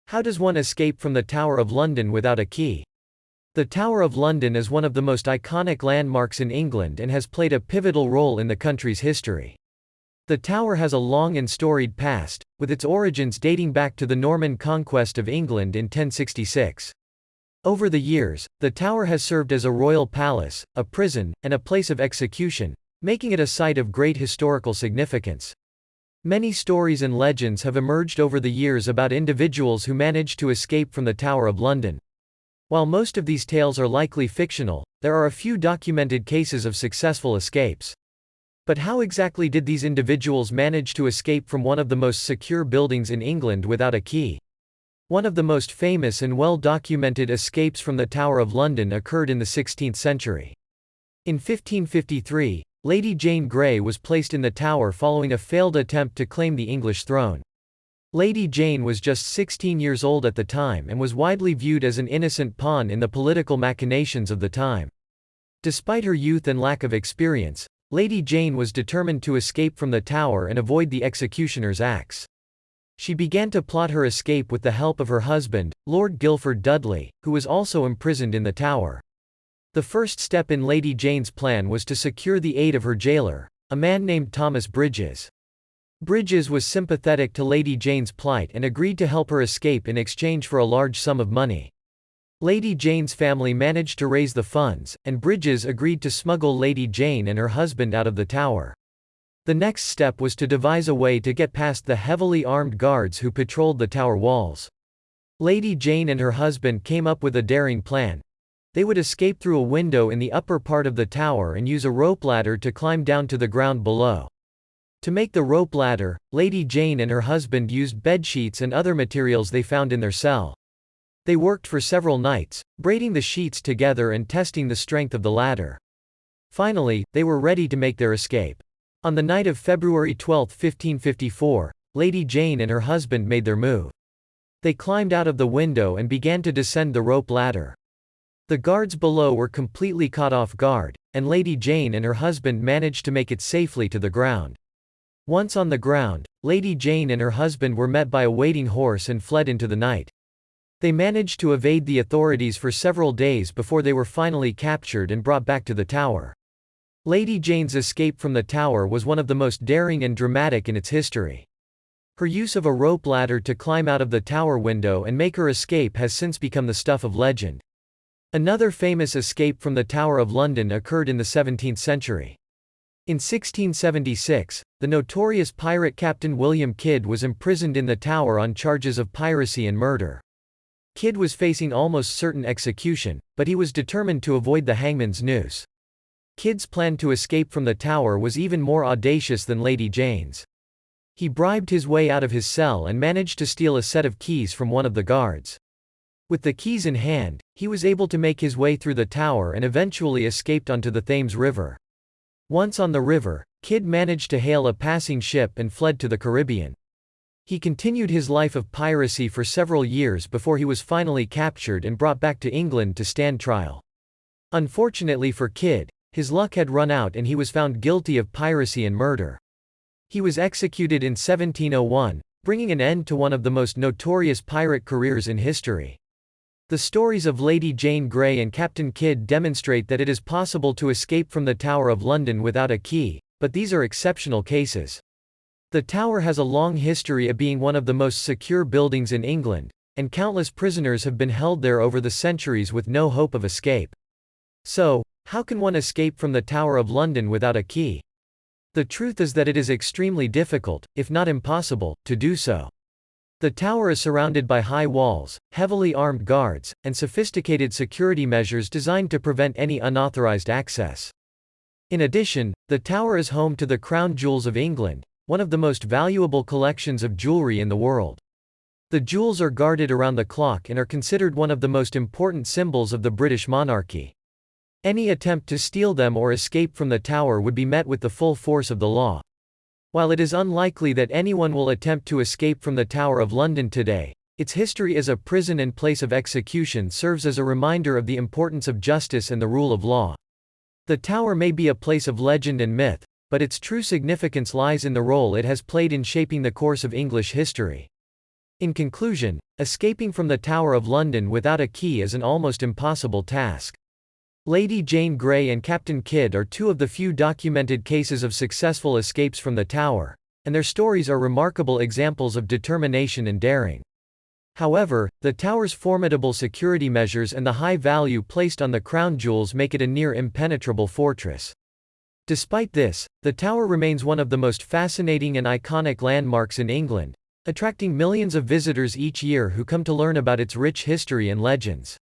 How does one escape from the Tower of London without a key? The Tower of London is one of the most iconic landmarks in England and has played a pivotal role in the country's history. The tower has a long and storied past, with its origins dating back to the Norman Conquest of England in 1066. Over the years, the tower has served as a royal palace, a prison, and a place of execution, making it a site of great historical significance. Many stories and legends have emerged over the years about individuals who managed to escape from the Tower of London. While most of these tales are likely fictional, there are a few documented cases of successful escapes. But how exactly did these individuals manage to escape from one of the most secure buildings in England without a key? One of the most famous and well-documented escapes from the Tower of London occurred in the 16th century. In 1553, Lady Jane Grey was placed in the tower following a failed attempt to claim the English throne. Lady Jane was just 16 years old at the time and was widely viewed as an innocent pawn in the political machinations of the time. Despite her youth and lack of experience, Lady Jane was determined to escape from the tower and avoid the executioner's axe. She began to plot her escape with the help of her husband, Lord Guilford Dudley, who was also imprisoned in the tower. The first step in Lady Jane's plan was to secure the aid of her jailer, a man named Thomas Bridges. Bridges was sympathetic to Lady Jane's plight and agreed to help her escape in exchange for a large sum of money. Lady Jane's family managed to raise the funds, and Bridges agreed to smuggle Lady Jane and her husband out of the tower. The next step was to devise a way to get past the heavily armed guards who patrolled the tower walls. Lady Jane and her husband came up with a daring plan. They would escape through a window in the upper part of the tower and use a rope ladder to climb down to the ground below. To make the rope ladder, Lady Jane and her husband used bedsheets and other materials they found in their cell. They worked for several nights, braiding the sheets together and testing the strength of the ladder. Finally, they were ready to make their escape. On the night of February 12, 1554, Lady Jane and her husband made their move. They climbed out of the window and began to descend the rope ladder. The guards below were completely caught off guard, and Lady Jane and her husband managed to make it safely to the ground. Once on the ground, Lady Jane and her husband were met by a waiting horse and fled into the night. They managed to evade the authorities for several days before they were finally captured and brought back to the tower. Lady Jane's escape from the tower was one of the most daring and dramatic in its history. Her use of a rope ladder to climb out of the tower window and make her escape has since become the stuff of legend. Another famous escape from the Tower of London occurred in the 17th century. In 1676, the notorious pirate Captain William Kidd was imprisoned in the tower on charges of piracy and murder. Kidd was facing almost certain execution, but he was determined to avoid the hangman's noose. Kidd's plan to escape from the tower was even more audacious than Lady Jane's. He bribed his way out of his cell and managed to steal a set of keys from one of the guards. With the keys in hand, he was able to make his way through the tower and eventually escaped onto the Thames River. Once on the river, Kidd managed to hail a passing ship and fled to the Caribbean. He continued his life of piracy for several years before he was finally captured and brought back to England to stand trial. Unfortunately for Kidd, his luck had run out and he was found guilty of piracy and murder. He was executed in 1701, bringing an end to one of the most notorious pirate careers in history. The stories of Lady Jane Grey and Captain Kidd demonstrate that it is possible to escape from the Tower of London without a key, but these are exceptional cases. The tower has a long history of being one of the most secure buildings in England, and countless prisoners have been held there over the centuries with no hope of escape. So, how can one escape from the Tower of London without a key? The truth is that it is extremely difficult, if not impossible, to do so. The tower is surrounded by high walls, heavily armed guards, and sophisticated security measures designed to prevent any unauthorized access. In addition, the tower is home to the crown jewels of England, one of the most valuable collections of jewelry in the world. The jewels are guarded around the clock and are considered one of the most important symbols of the British monarchy. Any attempt to steal them or escape from the tower would be met with the full force of the law. While it is unlikely that anyone will attempt to escape from the Tower of London today, its history as a prison and place of execution serves as a reminder of the importance of justice and the rule of law. The tower may be a place of legend and myth, but its true significance lies in the role it has played in shaping the course of English history. In conclusion, escaping from the Tower of London without a key is an almost impossible task. Lady Jane Grey and Captain Kidd are two of the few documented cases of successful escapes from the tower, and their stories are remarkable examples of determination and daring. However, the tower's formidable security measures and the high value placed on the crown jewels make it a near impenetrable fortress. Despite this, the tower remains one of the most fascinating and iconic landmarks in England, attracting millions of visitors each year who come to learn about its rich history and legends.